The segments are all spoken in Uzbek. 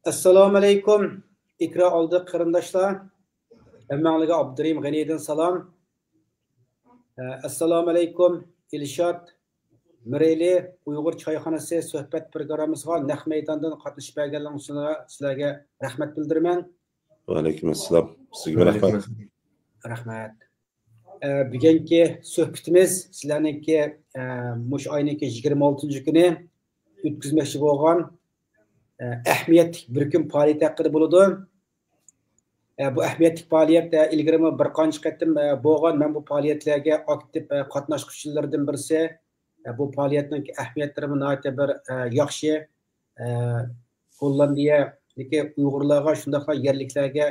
Assalomu alaykum. İkra oldi qarindoshlar. Hammalarga Abdurim G'aniydan salom. Assalomu alaykum. Ilshod Mireli Uyg'ur choyxonasi suhbat programmasiga naq maydondan qatnashib berganligingiz uchun sizlarga rahmat bildiraman. Va alaykum assalom. Sizga rahmat. Rahmat. Bugungi suhbatimiz sizlarningki mush oyning 26-kuni o'tkazmoqchi bo'lgan ahamiyatli bir kun faoliyati haqida bo'ladi. Bu ahamiyatli faoliyat ilgari bir qancha qatim bo'lgan. Men bu faoliyatlarga aktiv qatnashuvchilardan birisi. Bu faoliyatning ahamiyatlarini nihoyatda bir yaxshi Gollandiyadagi Uyg'urlarga shunday yerliklarga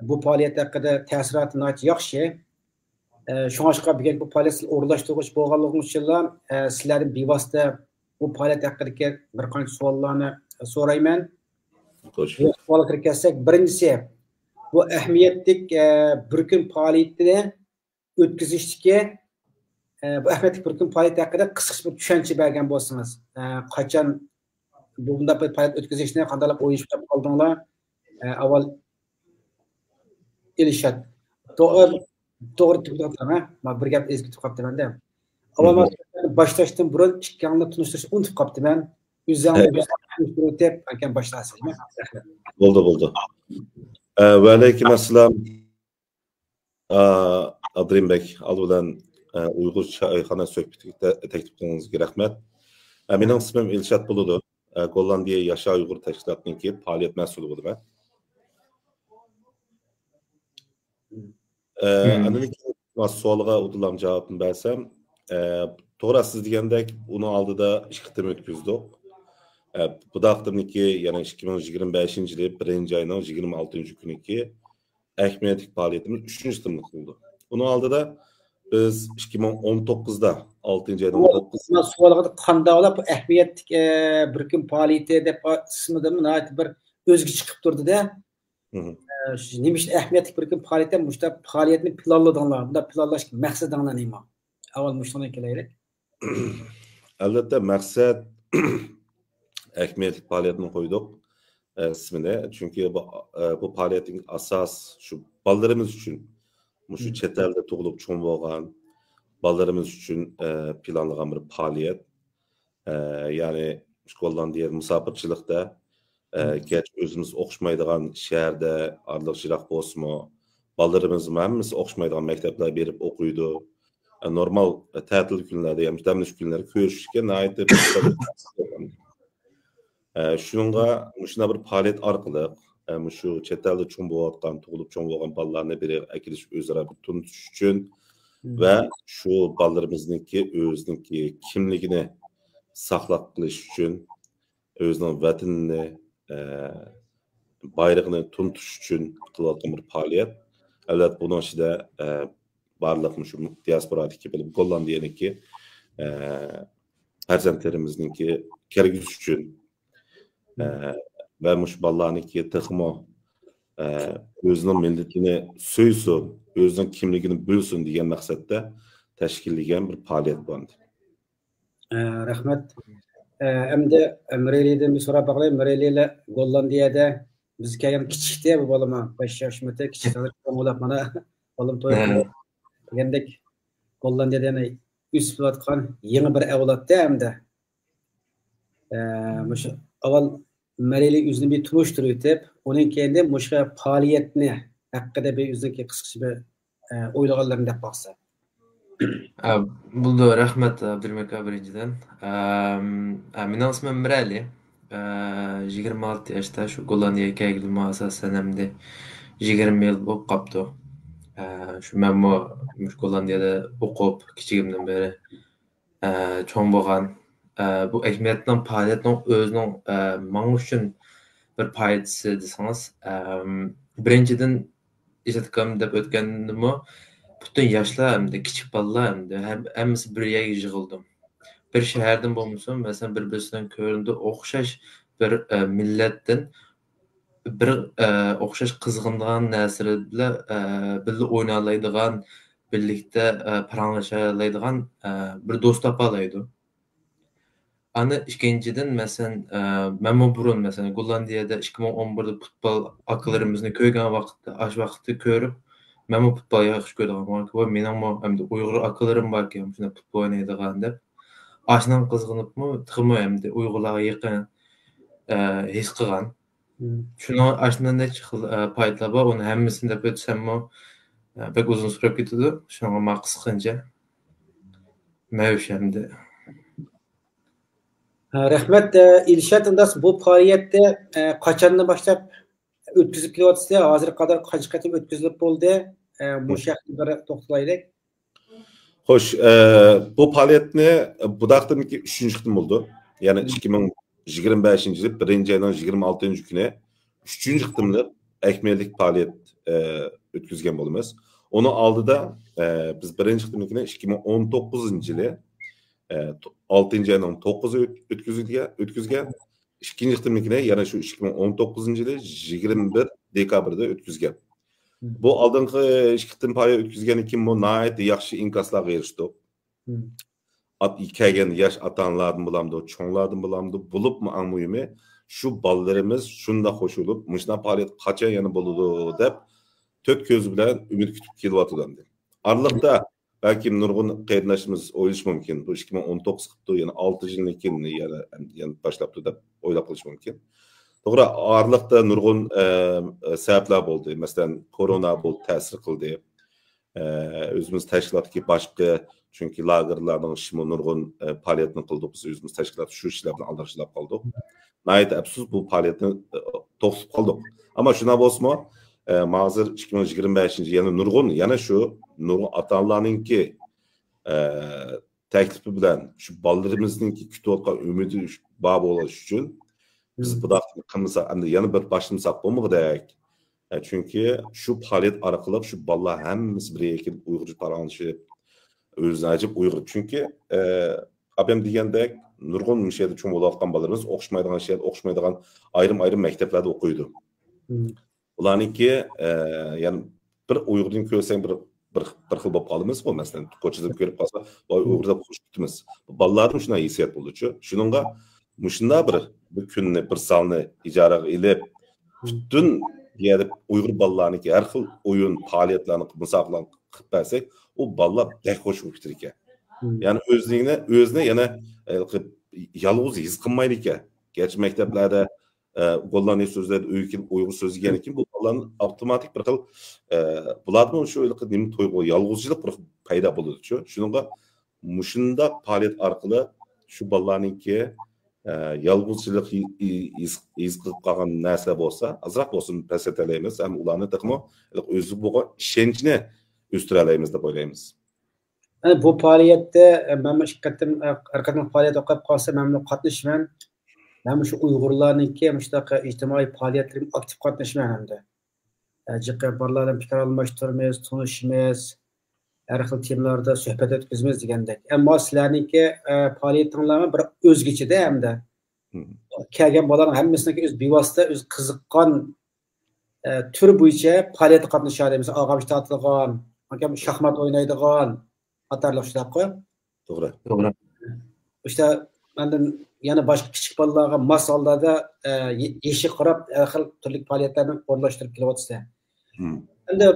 bu faoliyat haqida ta'siroti nihoyat yaxshi. Shunga bugun bu faoliyatni o'rlashtiruvchi bo'lganligimiz uchun sizlardan bevosita bu faoliyat haqidagi bir qancha savollarni so'rayman. Savolga kirib kelsak, birinchisi bu ahamiyatli bir kun faoliyatini o'tkazishdagi bu ahamiyatli bir kun faoliyati haqida qisqacha bir tushuncha bergan bo'lsangiz, qachon bunday bir faoliyat o'tkazishni qanday o'ylashib qoldinglar? Avval Ilshod to'g'ri tushuntirman. Men bir gap ezgitib qolibman-da. Avval boshlashdan burun ikkalni tunishtirishni unutib qolibman. O'zingizga deb ekan boshlasiz. Bo'ldi. Va alaykum assalom. Abdurimbek, albilan Uyg'ur choyxona suhbatiga taklif qilganingizga rahmat. Mening ismim Ilshod bo'ladi. Gollandiya Yasha Uyg'ur tashkilotining faoliyat mas'uli bo'laman. Ana savolga o'tilam javobini bersam, to'g'ri siz degandek uni oldida ikki qitim o'tkazdik. Bu daqtimniki ya'ni 2025-yil 1-oyning 26-kuniki ahamiyatli faoliyatimiz 3-timni qildi. Uni oldida biz 2019da 6-oyning 19 savolga qanday olib bu ahamiyatli bir kun faoliyati deb ismida nihoyat bir o'zga chiqib turdi-da. Nima uchun ahamiyatli bir kun faoliyatdan mushta faoliyatni planladinglar? Bunda planlash maqsadinglar nima? Avval mushtadan kelaylik. Albatta maqsad ahamiyatli faoliyatni qo'ydik ismini. Chunki bu faoliyatning asos shu bolalarimiz uchun, shu chet elda tug'ilib cho'ng bo'lgan bolalarimiz uchun planlangan bir faoliyat. Ya'ni Gollandiya musofirchilikda geç özümüz o'qishmaydigan shaharda arliq jiroq bo'lsa-mu, bolalarimiz hammasi o'qishmaydigan maktablar berib o'qiydi. Normal ta'til kunlarda, ham dam olish kunlari ko'rishishga nihoyat shunga shuna bir faoliyat orqali shu chet elda cho'ng bo'layotgan, tug'ilib cho'ng bo'lgan bolalarni bir akilish o'zaro bir tunutish uchun va shu bolalarimizningki o'zininki kimligini saqlab qilish uchun o'zining vatanini bayrağını tuntuş için kılayotgan bir faoliyat. Albatta bunun içinde barliq şu diasporadaki bilib Gollandiyaniki farzandlarimizningki kelgusi uchun va mush bolalarniki texmo o'zining millatini so'ysin, o'zining kimligini bilsin degan maqsadda tashkillangan bir faoliyat bo'ldi. Rahmat. Endi Mireli'den bir so'rab baqlay. Mireli'yle Gollandiyada biz kelgan kichikda bu bolama 5 yoshmida kichiklar qo'ng'ilab mana bolam to'y degandek Gollandiyada yana o'sib yotgan yangi bir avlodda hamda mushu avval Mireli o'zini bir tunishtirib o'tib, uning keyin mushu faoliyatni haqida bir o'ziga qisqacha bir o'ylaganlarini deb baqsa. Buldu rahmat Abdurmak birinchidan. Mening ismim Mirali. 26 yoshda shu Gollandiyaga keldim asosan hamda 20 yil bo'lib qoldi. Shu men bu Gollandiyada o'qib kichigimdan beri cho'ng bo'lgan. Bu ahamiyatning faoliyatning o'zining men uchun bir foydasi desangiz, birinchidan eshitgan deb o'tgandimmi? Bütün yaşlar hem de küçük balalar hem de hepsi bir yere yığıldım. Bir şehirden bulmuşum, mesela birbirisinden köründü, okşaş bir milletten bir okşaş kızgınlığın nesiri bile birlikte oynayalaydıgan, birlikte paranlaşalaydıgan bir dost tapalaydı. Ana ikkinchidan masalan men burun masalan Gollandiyada 2011da futbol akıllarimizni ko'rgan vaqtda aş vaqtda ko'rib men futbol yaxshi ko'raman va mening hamda Uyg'ur akıllarim bor ekan shuna futbol o'ynaydigan deb aşdan qizg'inibmi tixmi hamda Uyg'urlarga yaqin his qilgan. Shuni aşdan necha xil paytlar bor, uni hammasini deb o'tsammi pek uzun surib ketadi. Shunga men qisqancha mavshamda Rahmet İlşat Indas bu faaliyette kaçanını başlayıp ötküzüp kelyapsizlar. Hazır kadar kaç qatim ötküzülüp oldu. Bu şekilde to'xtalaylik. Xo'sh, bu faoliyatni budaqdan 3-chi qitim bo'ldi. Ya'ni 2025-yil 1-oyning 26-kuni 3-chi qitimliq akmellik faoliyat o'tkazgan bo'lamiz. Uni oldida biz 1-chi qitimlikni 2019-yili 6-oyning 9-i o'tkazgan. 2-chi qitimlikni yana shu 2019-yili 21 dekabrda o'tkazgan. Bu oldingi ikki qitim faoliyat o'tkazgandan keyin bu nihoyat yaxshi inkoslarga erishdik. Kelgan yosh ota-onalardan bo'lamdi, cho'nglardan bo'lamdi, bo'libmi eng muhimi shu bolalarimiz shunda qo'shilib, mushuna faoliyat qachon yana bo'ladi deb to'rt ko'z bilan umid kutib kelyotgandi. Araliqda balki nurg'un qarindoshimiz o'ylash mumkin. Bu 2019 qilibdi, yana 6 yildan keyin yana boshlabdi deb o'ylab qolish mumkin. To'g'ri, araliqda nurg'un sabablar bo'ldi. Masalan, korona bu ta'sir qildi. O'zimiz tashkilotdagi boshqa chunki lagerlarning ishimi nurg'un faoliyatni qildik. Biz o'zimiz tashkilot shu ishlar bilan aldirishib qoldik. Nayt afsus bu faoliyatni to'xtatib qoldik. Ammo shuna bo'lsa-mu, hozir 2025-yil yana nurg'un nurg'un ota-onalarningki taklifi bilan shu bolalarimizningki kutayotgan umidi bor bo'lish uchun biz budoq qilmasak, endi yana bir başlamasak bo'lmaydi. Chunki shu faoliyat orqali shu bolalar hammasi birga Uyg'urcha paranlashib, o'zini ajib Uyg'ur. Chunki abam degandek nurg'un mishada cho'ng bo'layotgan bolalarimiz o'qishmaydigan shaylar, o'qishmaydigan ayrim maktablarda o'qiydi. Ularningki ya'ni bir Uyg'urni ko'rsang bir xil bo'lib qolamiz. Bu masalan, ko'chada ko'rib qolsa, voy Uyg'urda qo'shibmiz. Bolalarning shunday hissiyat bo'ldi-chu. Shuningga mushunda bir kunni bir salni ijaraga ilib butun yerda Uyg'ur bolalarniki har xil o'yin faoliyatlarni musobaqalarni qilib bersak, u bolalar bek xush bo'lib ketar ekan. Ya'ni o'zini yana yolg'iz his qilmaydi ekan. Gerçi maktablarda Gollandiya so'zlarda Uyg'ur so'zi degan ekan, bu bolalarni avtomatik bir xil bularning shu nima to'yg'u yolg'izchilik bir paydo bo'ladi-chu. Shuningga mushunda faoliyat orqali shu bolalarniki yolg'izchilik his qilib qolgan narsa bo'lsa, azroq bo'lsin pasatalaymiz, ham ularni taqmo o'zi bo'lgan ishonchni o'stiralaymiz deb o'ylaymiz. Bu faoliyatda men ikki qatim arqadan faoliyat o'qib qolsa, men qatnashman. Men shu Uyg'urlarningki mushtaq ijtimoiy faoliyatlarga aktiv qatnashman hamda. Jiqqa bolalardan fikr almashtiramiz, tanishimiz, har xil temalarda suhbat o'tkazamiz degandek. Ammo sizlarningki faoliyatinglarni bir o'zgacha-da hamda. Kelgan bolalarning hammasiniki o'z bevosita, o'z qiziqqan turi bo'yicha faoliyatga qatnashadi. Masalan, og'amish tortilgan, shaxmat o'ynaydigan qatorliq shunaqa. To'g'ri. İşte mendan yana boshqa kichik bolalarga mos hollarda eshik qarab har xil turli faoliyatlarni o'rnashtirib kelyapsizlar. Endi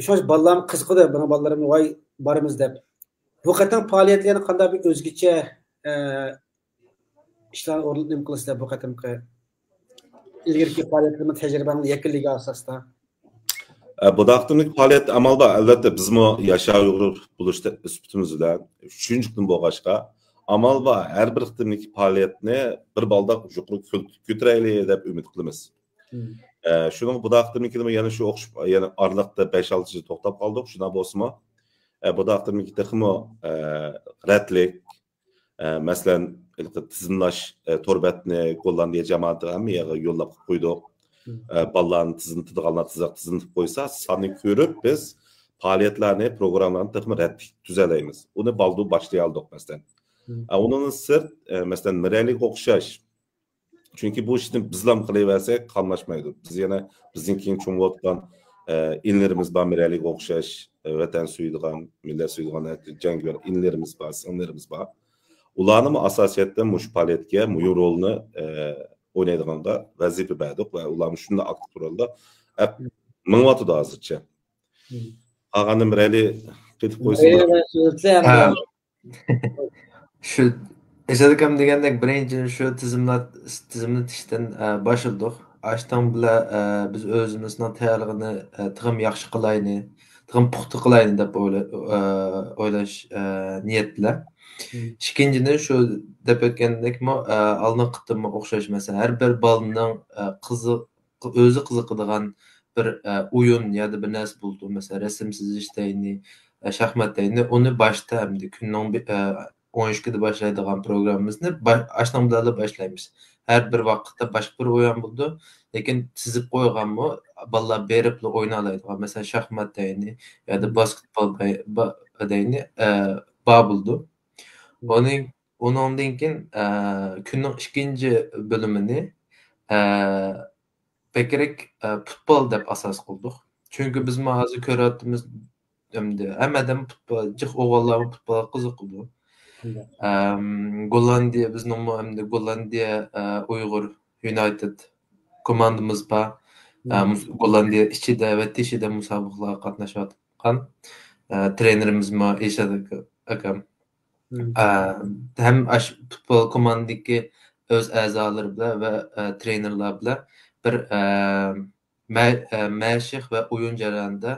shu bolalarni qiziqdi, buni bolalarimni voy borimiz deb. Bu qatam faoliyatlarni qanday bir o'zgacha ishlar o'rnatib qilasizlar bu qatamki ilgirki faoliyatlarni tajribangiz yakunligiga asosda. Bu daqtimlik faoliyat amal bor. Albatta bizmi yashav Uyg'ur bo'lishda isbitimiz bilan 3-chi kun bo'lg'ashqa amal bor. Har bir qitimlik faoliyatni bir balda yuqori ko'taraylik deb umid qilamiz. Shuning bu daqtimlikni yana shu o'qish yana oraliqda 5-6 yil to'xtab qoldik. Shuna bo'lsa-mu, bu daqtimlikda ximo ratlik masalan tizimlash torbatni Gollandiya jamoati ham yerga yo'llab qo'ydik. Bolalarni tizimlab qo'ysa, sonni ko'rib biz faoliyatlarni, programmalarni taqdim ratlik tuzalaymiz. Uni baldu boshlay oldik masalan. Onun sırt masalan miraylik o'xshash. Chunki bu ishni bizlar qilaversak qolmashmaydi. Biz yana bizning keng cho'ng'otgan inlarimiz bor miraylik o'xshash, vatan suydigan, millat suydigan jangovar inlarimiz bor, sinlarimiz bor. Ularni asosiyaten mush faoliyatga mühim rolni o'ynaydiganga vazifa berdik va ularni shunda aktiv rolda mingwatıdı hozircha. Qolganini birali ketib qo'ysin. Ha, shu esadikam degandek birinchi shu tizimlatishdan boshladik. Ashtan bilan biz o'zimizning tayyorlig'ini tig'im yaxshi qilayni, tig'im puxta qilayni deb o'ylash niyat bilan. Ikkinchidan shu deb o'tgandek oldin qitimga o'xshash masalan har bir bolaning o'zi qiziqadigan bir o'yin yoki bir narsa bo'ldi. Masalan rasm chizishdayni, shaxmatdayni uni boshda hamda kunning 12'de başlaydigan programmamizni ashtan bilan boshlaymiz. Her bir vaqtda boshqa bir o'yin bo'ldi, lekin chizib qo'yganmi bolalar berib o'ynay oladigan. Masalan shaxmat deyni yoki basketbol deyni bor bo'ldi. Ondan keyin kunning ikkinchi bo'limini bekrak futbol deb asos qildik. Chunki biz hozir ko'ryapmiz hammadan futbol, jiq o'g'illar futbolga qiziqadi. Gollandiya bizning hamda Gollandiya Uyg'ur United komandamiz bor. Gollandiya ichida va teshida musobaqalarga qatnashayotgan trenerimiz Eshad akam. Hem futbol komandadagi o'z a'zolari bilan va trenerlar bilan bir mashq va o'yin jarayonida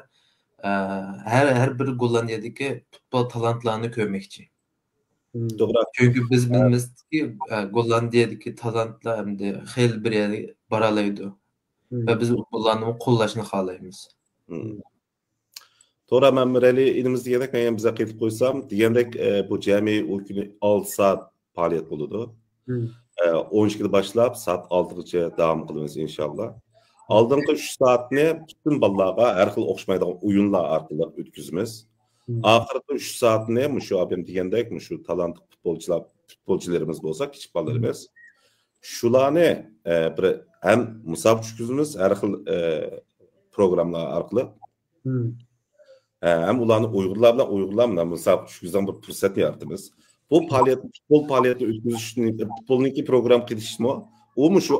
her bir Gollandiyadagi futbol talantlarni ko'rmoqchi. Çünkü biz bilmizki Gollandiyadagi talantlar hamda xel bir yerga bora oladi va biz ularni qo'llashni xohlaymiz. To'g'ri, men Mirali elimizda men biza qaytib qo'ysam, degandek bu jami o kuni 6 soat faoliyat bo'ladi. 12'de boshlab soat 6gacha davom qilamiz inshaalloh. Oldingi 3 soatni butun bolalarga har xil o'xshamaydigan o'yinlar orqali o'tkazamiz. Oxirgi 3 soatni shu abim degandek shu talantli futbolchilarimiz bo'lsa, kichik bolalarimiz shularni bir ham musobaqa tushkizamiz har xil programmalar orqali. Hem ularni Uyg'urlar bilan musobaqa tushkizgan bir fursatni yaratamiz. Bu futbol faoliyati o'tkazishning futbolniki program qilishmi? U shu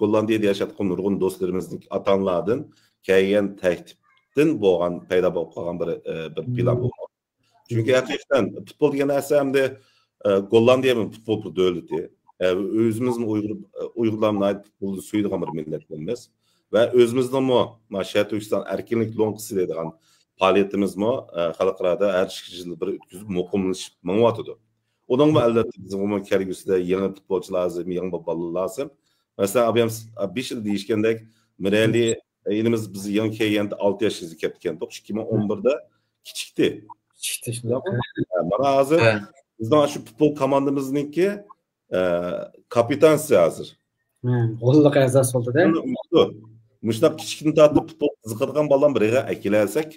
Gollandiyada yashayotgan nurg'un do'stlarimizning ota-onalardan kelgan taklifdan bo'lgan paydo bo'lib qolgan bir plan bo'lmoq. Chunki haqiqatan futbol degan narsa hamda Gollandiya futbol davlati, o'zimizning Uyg'urlarning futbolni suyadigan bir millatimiz va o'zimizning Sharq Turkiston erkinlik lonkisi deydigan faoliyatimizmi xalqlarda har yil bir o'tkazib muqimlashib mingwatıdı. Onun albatta bizim kelgusida yangi futbolchilar lazım, yangi bolalar lazım. Mesela abim 5 yil deyishgandek Mirali elimiz biz yangi kelganda 6 yoshga ketgan. 2011'da kichikdi. Mana hozir bizning shu futbol komandamizniki kapitansi hozir. Qo'lliq a'zosi bo'ldi-da. Muşnaq kichikni tortib futbol qiziqadigan bolam biriga akilsak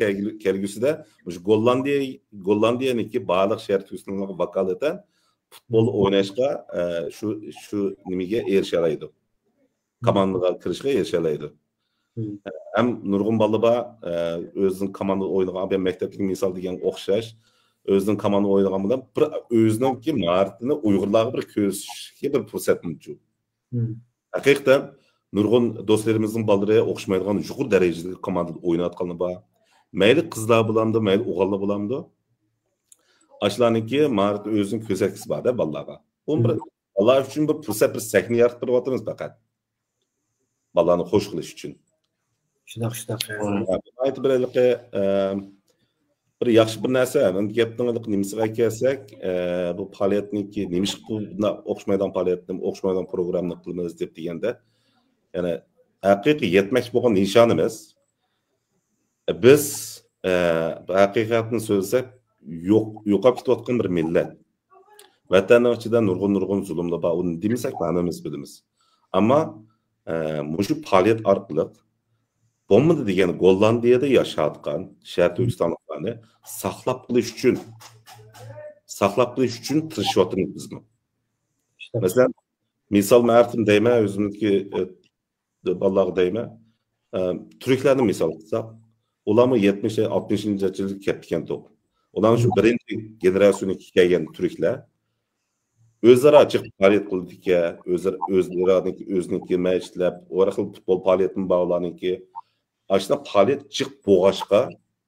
kelgusida shu Gollandiyaniki barliq Sharq Turkistonga vakolatan futbol o'ynashga shu nimaga erisha oladi. Komandaga kirishga erisha oladi. Ham nurg'un bolalar o'zining komanda o'ynagan ben maktablik misol degan o'xshash o'zining komanda o'ynagan bilan bir o'zininki maharatini Uyg'urlarga bir ko'rsatishga bir fursat mavjud. Haqiqatan nurg'un do'stlarimizning bolalari o'xshamaydigan yuqori darajadagi komandada o'ynayotgani bor. Mayli qizlar bo'lamdi, mayli o'g'illar bo'lamdi. Ashlarniki maharat o'zining ko'rsatgisi bor-da bolalarga. Alloh uchun bir fursat, bir sahna yaratib beryapmiz faqat. Bolalarni xush qilish uchun. Shunaq. Aytib beraylik, bir yaxshi bir narsa, gapning nimasiga kelsak, bu faoliyatniki nimish buna o'xshamaydigan faoliyatni, o'xshamaydigan programmani qilamiz deb deganda, ya'ni haqiqiy yetmoqchi bo'lgan nishonimiz biz haqiqatni so'zlab yo'qolib ketayotgan bir millat. Vatanning ichida nurg'un zulmlar bor. Uni demasak, hammamiz bilamiz. Ammo shu faoliyat orqali bo'lmadi degan Gollandiyada yashayotgan Sharq Turkistonliklarni saqlab qolish uchun tirishyapmiz bizmi? Masalan, misol ma'rifim deyman, o'zimniki bolalarga deyman. Turklarni misol qilsak, ularni 70-60-yilga kelib ketgan to'q. Ularning shu birinchi generatsiyasiga kelgan turklar Özara açıq fəaliyyət qıldı ki, özününki məşqləb, oraqıl futbol fəaliyyətini bağlanın ki, aşına fəaliyyət çıx boğaşqa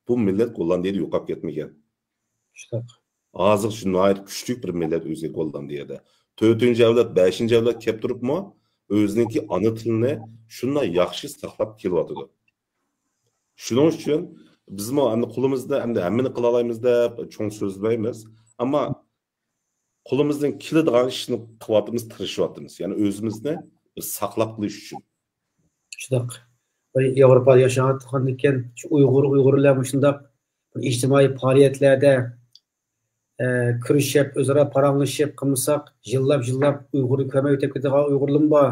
bu millət Gollandiyada yoxab getməyən. Hazır şu nəhayət küçlük bir millət özü Gollandiyada. 4-cü avlad, 5-ci avlad kep durubmu, özününki ana tilini şundan yaxşı saxlab kelyapti. Şunun üçün biz qulumuzda həmmini qıla alaymiz deb çoğ sözləyimiz, amma qulumuzdan kiladigan ishni qilyapmiz, tirishayapmiz. Ya'ni o'zimizni saqlab qilish uchun. Shundoq. Yevropada yashayotgan ekan, shu Uyg'urlar shundoq ijtimoiy faoliyatlarda kurashib, o'zaro paranglashib qilmasak, yillab Uyg'urni ko'may o'tib ketadigan Uyg'urlar bor.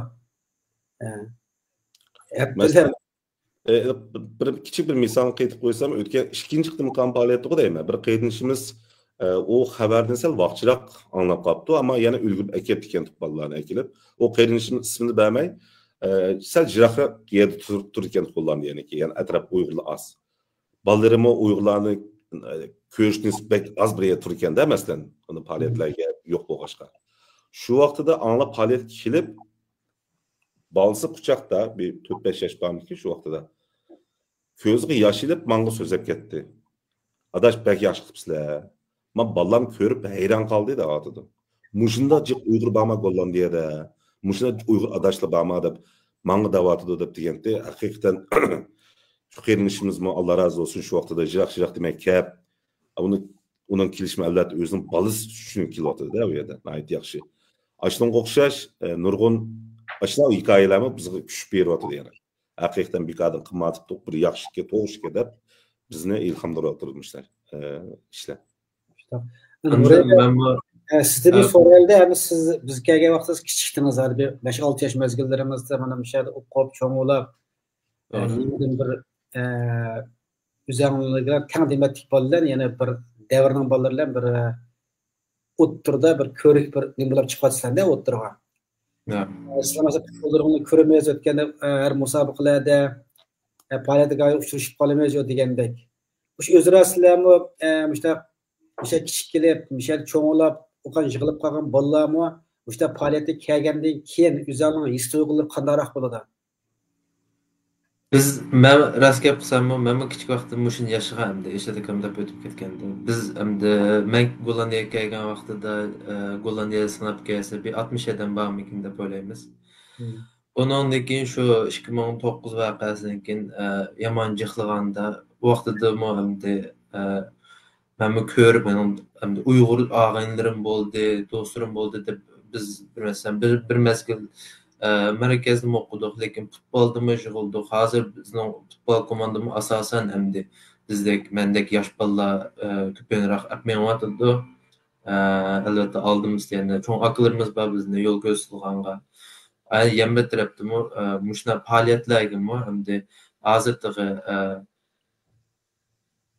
Bir kichik bir misolni qaytib qo'ysam, o'tgan ikkinchi qitimqon faoliyatida deyman. Bir qaydinishimiz o xabardan sal vaqtchiroq anglab qolibdi, ammo yana ulgurib akib ekan tuqqanlarni akilib, o qaydinishning ismini bermay, sal jiroqroq yerda turib ekan tuqqanlarni ya'ni atrof Uyg'urlar az. Balalarimi Uyg'urlarni ko'rish nisbat az bir yerda turib ekanda, masalan, uni faoliyatlarga yo'q bo'lg'ashqa. Shu vaqtida anglab faoliyat kelib, balası quchoqda bir 4-5 yosh bormiki shu vaqtida. Ko'ziga yosh ilib, menga so'zlab ketdi. Adash bak yosh qilibsizlar. Men ballam ko'rib hayron qoldi da otidi. Mushunda jiq Uyg'ur borma Gollandiyada, mushunda Uyg'ur adashlar borma deb menga davatidi deb deganda, haqiqatan shu qirinishimizmi Alloh razı olsun shu vaqtida jiroq demak kep, uning kelishmi albatta o'zining balasi uchun kelyapti-da u yerda. Ayt yaxshi. Ashunga o'xshash nurg'un ashuna hikoyalarni bizga kuch beryapti yana. Haqiqatan biqadar qimmatli bir yaxshiga to'g'ri deb bizni ilhomlantirmoqlar ishlar. Sizde bir sorelde yani siz biz kelgen vaqtingiz kichikdingiz, bir 5-6 yosh mezgillarimizda mana bu yerda o'qib cho'ng'ilab bir o'zingizga taqdimotlik bolalar yana bir davrning bolalari bir o'ttirda bir ko'rik bir nima bo'lib chiqatsizlar-da o'ttirga. Sizlar futbollarni ko'rmaysiz o'tganda har musobaqalarda faoliyatga uchrashib qolamiz degandek. O'sha o'zaro sizlarmi o'sha kichik kelib, o'sha cho'ng'ilab, o'qan yig'ilib qolgan bolalarmi o'sha faoliyatga kelgandan keyin o'zlarining his tuyg'ulari qandayroq bo'ladi? Biz men rost gap qilsammi, men kichik vaqtda mushuni yashaganimda, eshitdim deb o'tib ketganda. Biz endi men Gollandiyaga kelgan vaqtida Gollandiyada sinab kelsa bir 60 adam bormikin deb o'ylaymiz. Ondan keyin shu 2019 voqeasidan keyin yomon jixlaganda vaqtida endi men ko'rib, endi Uyg'ur og'aynilarim bo'ldi, do'stlarim bo'ldi deb biz bir mezgil merkezde okuduğuk, lekin futbolda meşgulduk. Hazır bizning futbol komandamız asasen endi bizdek, mendek yosh bolalar ko'proq apmayotdi. Albatta aldığımız yani çok akıllarımız var bizning yo'l ko'rsatilganga. Yembe tarafdimi mushuna faoliyatlarga endi hozirgi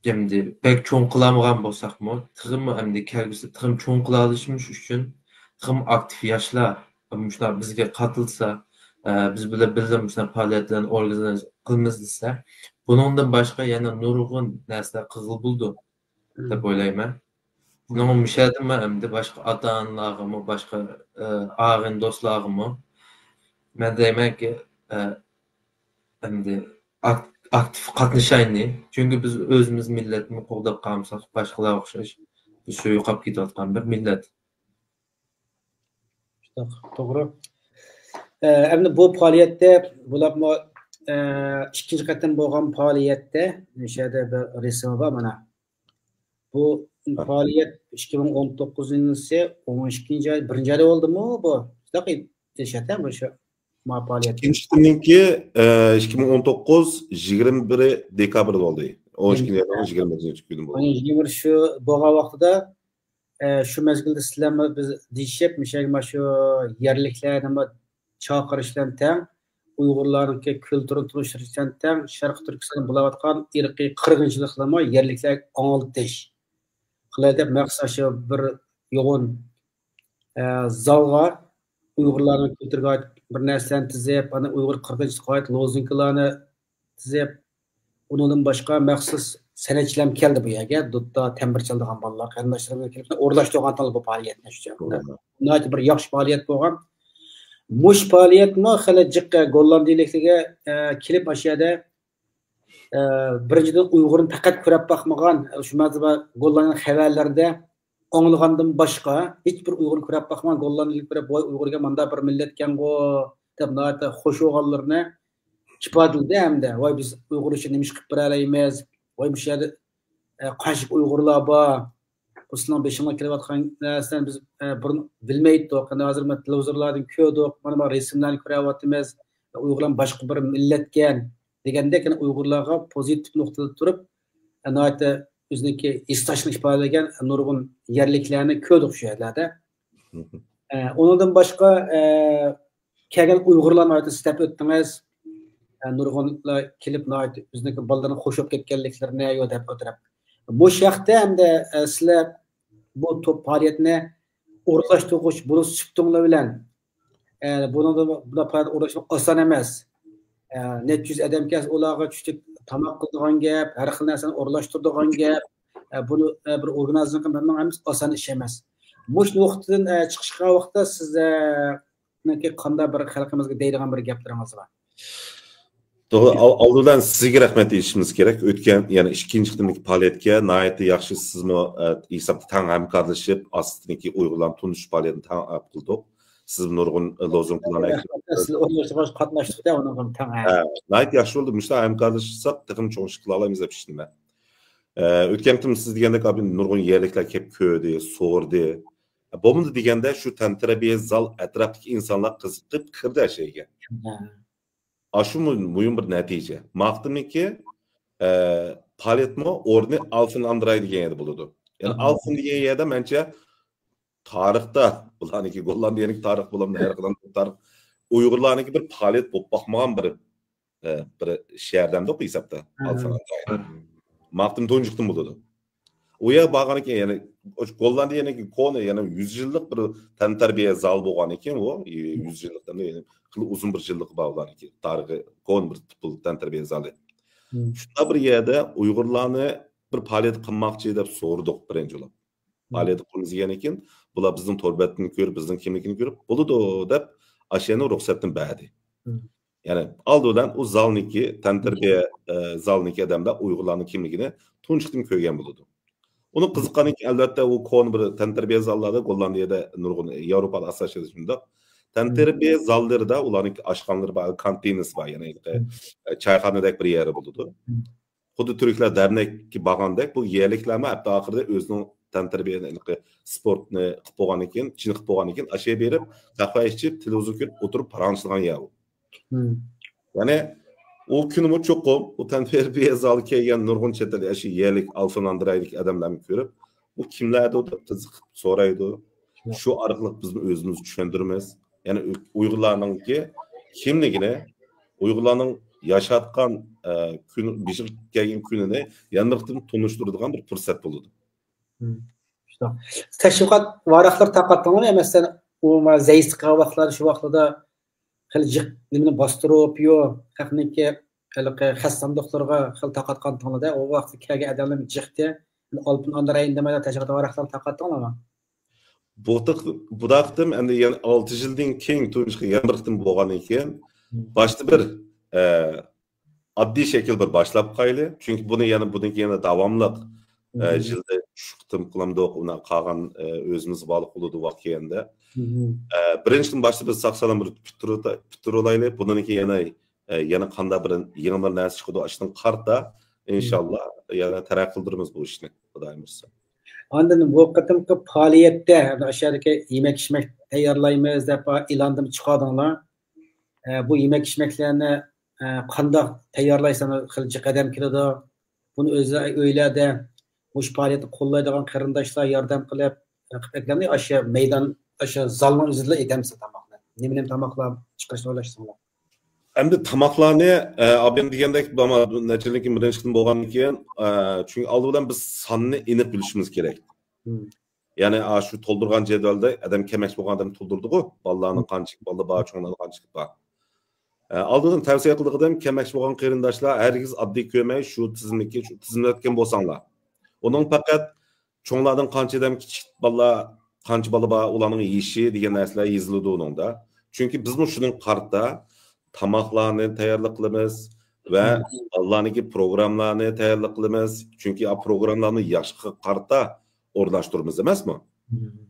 endi pek cho'ng qilamagan bo'lsakmi, tig'im endi kelgusi tig'im cho'ng qila olishimiz uchun tig'im aktiv yoshlar müşnar bizga katılsa, biz bile bizden faaliyetlerini organize qilamiz desa, bundan başka yana nurg'un narsa qizil buldu deb o'ylayman. Bunun müşahidimi endi başka ata-onalarimi, başka og'in do'stlarimi men deymanki endi aktiv qatnashayni, chunki biz o'zimiz millatni qo'llab qolmasak, boshqalar o'xshash biz shu yo'qolib ketayotgan bir millat. To'g'ri. Endi bu faoliyatda bularmi ikkinchi qatim bo'lgan faoliyatda o'shada bir resim bor mana. Bu faoliyat 2019-yil 12-oy 1-oy bo'ldimi bu? Shunday deyishadi o'sha faoliyat. Ikkinchisininki 2019 21 dekabrda bo'ldi. 12-yildan 20-kun bo'ldi. 21 shu bo'lgan vaqtida şu mezgilde sizlerle biz dişip şu yerliklerine çağırıştan tem Uygurların ki kültürün tuluşturuştan tem Şarkı Türkistan'ın bulavatkan irqi qırgınçılıqlama yerlikler anılıp deş. Qılayda maqsaşı bir yoğun zalga Uygurların kültürge ait bir neslen tizip, Uygur qırgınçılığa ait lozunkalarını tizip, onun başka məxsus sanatchilar keldi bu yerga, dudda tembir chaladigan bolalar, qarindoshlar kelib o'rlashtirgan bu faoliyatni shu joyda. Bunday bir yaxshi faoliyat bo'lgan. Mush faoliyatmi hali jiqqa Gollandiyaliklarga kelib ashiyada birinchidan Uyg'urni faqat ko'rib boqmagan, shu mazba Gollandiya xabarlarida anglagandan boshqa hech bir Uyg'ur ko'rib boqmagan Gollandiyalik bir boy Uyg'urga manda bir millatgan-go deb nayta xo'sh o'g'anlarni ifodaladi hamda voy biz Uyg'ur uchun nima ish qilib beralaymiz, voy bu yerda qancha Uyg'urlar bor, Ruslan beşinga kelayotgan narsalarni biz burun bilmaydik. Hozir men televizorlardan ko'rdik, mana bu rasmlarni ko'ryapmiz. Uyg'urlar boshqa bir millatgan degandek Uyg'urlarga pozitiv nuqtada turib, nayta o'ziniki istashni ifodalagan nurg'un yerliklarni ko'rdik shu yerlarda. Ondan boshqa kelgan Uyg'urlarni aytib step o'tdingiz. Nurg'unlar kelib nayta o'ziniki bolalarni qo'shib ketganliklarini yo deb o'tirib. Bu shaxtda hamda sizlar bu top faoliyatni o'rlashtirg'ich bunu süptunglar bilan buni faoliyat o'rlashtirib oson emas. Net yüz adam kes ularga tushib tamoq qiladigan gap, har xil narsani o'rlashtiradigan gap, buni bir organizatsiya qilmoqdan emas, oson ish emas. Mush nuqtadan chiqishga vaqtda sizlarniki qanday bir xalqimizga deydigan bir gaplaringiz bor? Doğru, aldıdan sizge rahmet deyishimiz kerak. O'tgan, yani ikkinchi qismdagi faoliyatga nihoyatda yaxshi sizmi hisobda tang hamkorlashib, astidagi Uyg'urlar tunish faoliyatini tang qildik. Siz nurg'un lozunglarni qatnashdik-da, uni tang. Nihoyat yaxshi bo'ldi. Mushta hamkorlashsak, taqim cho'ng ish qila olamiz deb ishlayman. O'tgan kun siz degandek abi nurg'un yerliklar kelib ko'rdi, so'rdi. Bo'lmadi deganda shu tantarabiya zal atrofdagi insonlar qiziqib kirdi shayga. Aşı mühim bir netice. Maqtımki faoliyatma o'rni Alfin Andray degan yerda bo'ladi. Yani Alfin degan yerda mencha tarixda bularniki Gollandiyaning tarix bo'lamda har qanday tarix Uyg'urlarniki bir faoliyat bo'lib boqmagan bir shahardan-da hisobda Alfin Andray. Maqtim tunjiqdan bo'ladi. U yer borganiga yani Gollandiyaniki koni yani 100 yillik bir tantarbiya zal bo'lgan ekan u 100 yillikdan yani uzun bir yıllık bağlanık tarihi kon bir tıpıllıktan terbiye zalı. Şunda bir yerde Uygurlarını bir faaliyet kılmakçı dep sorduk birinci olap. Faaliyet kılmız yenikin, bula bizim torbetini görüp, bizim kimlikini görüp, bulu da dep aşağını ruhsatını bədi. Yani aldıdan o zalniki, tanterbiye zalniki adamda Uygurlarının kimlikini tunçtım köygen buludu. Onun kızıqanıki elbette o kon bir tanterbiye zallarda Gollandiyada nurgun Avrupa'da asasyaşında Tanterbiye zallarida ularning aşxanalar var, kantinasi var, yani çayxonadek bir yeri buldu. Xuddi Türkler dernekki bagandek bu yerliklarni hatta ahirda o'zining tanterbiyani sportni qilib bo'lgan ekan, chini qilib bo'lgan ekan, ashay berib, qahva ichib, televizor ko'rib o'tirib paranchilagan yer u. Ya'ni o kunimi cho'qim, o tanterbiya zali kelgan nurg'un chetali ashi yerlik Alfin Andraylik odamlarni ko'rib, bu kimlardir deb qiziqib so'raydi. Shu orqali bizni o'zimiz tushuntiramiz. Yani Uyg'urlarningki kimligini, Uyg'urlarning yashatgan bir kelgan kunini yanıqdan tunishtiradigan bir fursat bo'ldi. İşte tashviqot varaqlar taqatlangan emasdan u zaisqa vaqtlar shu vaqtda xiljik nimani bostirib yo haqniki xassandoqlarga xil taqatgan tonada o vaqtda kelgan odamlar jiqdi Alpin Andrayın demada tashviqot varaqlar taqatlangan. Bu daqtım endi yani 6 yıldan keyin tunishga yanbirqtim bo'lgan ekan, başta bir oddiy shakl bir boshlab qo'yli. Chunki buni yana buniki yana davomliq yilda chiqtim qilamdoq, uni qolgan o'zimiz baliq bo'ladi vaqtida. Birinchidan başta biz saqsalam bir bitir olayli. Buniki yana qanday bir yangi bir narsa chiqadi, ashdan qarta inshaalloh yana taraq qildiramiz bu ishni, Xudoyim bilsa. Ondan bu qatımki faaliyette aşağıdaki yemek içmek tayyorlaymiz deb e'londan chiqadinglar. Bu yemek içmeklerini qanday tayyorlaysanlar xilji qadam kiradi. Buni o'zi o'yladi. Bu faaliyatni qo'llaydigan qarindoshlar yordam qilib qilganda o'sha maydon o'sha zalning o'zida etamiz tamoqni. Nima tamoqlar chiqarishni o'ylashsanglar. Endi tamoqlarni abim degandek ama nechilikni birinchidan bo'lgan ekan, chunki oldidan biz sonni aniq bilishimiz kerak. Ya'ni shu to'ldirgan jadvalda adam kemak bo'lgan odam to'ldirdi-ku, bolalarning qancha bola bor, cho'nglarning qancha bor. Aldıdan tavsiye kıldığım kemek boğan kıyırındaşlar herkes adli kömeği şu tizimletken bolsanlar. Onun fakat çoğunlardan kança edem kiçik balla kança balı ba ulanın işi diye nesler yazılıdı onun da. Çünkü biz bu şunun kartta tamaklarını tayarlık kılımız ve Allah'ınki programlarını tayarlık kılımız. Çünkü o programlarını yaşlı kartta orlaştırmamız emez mi?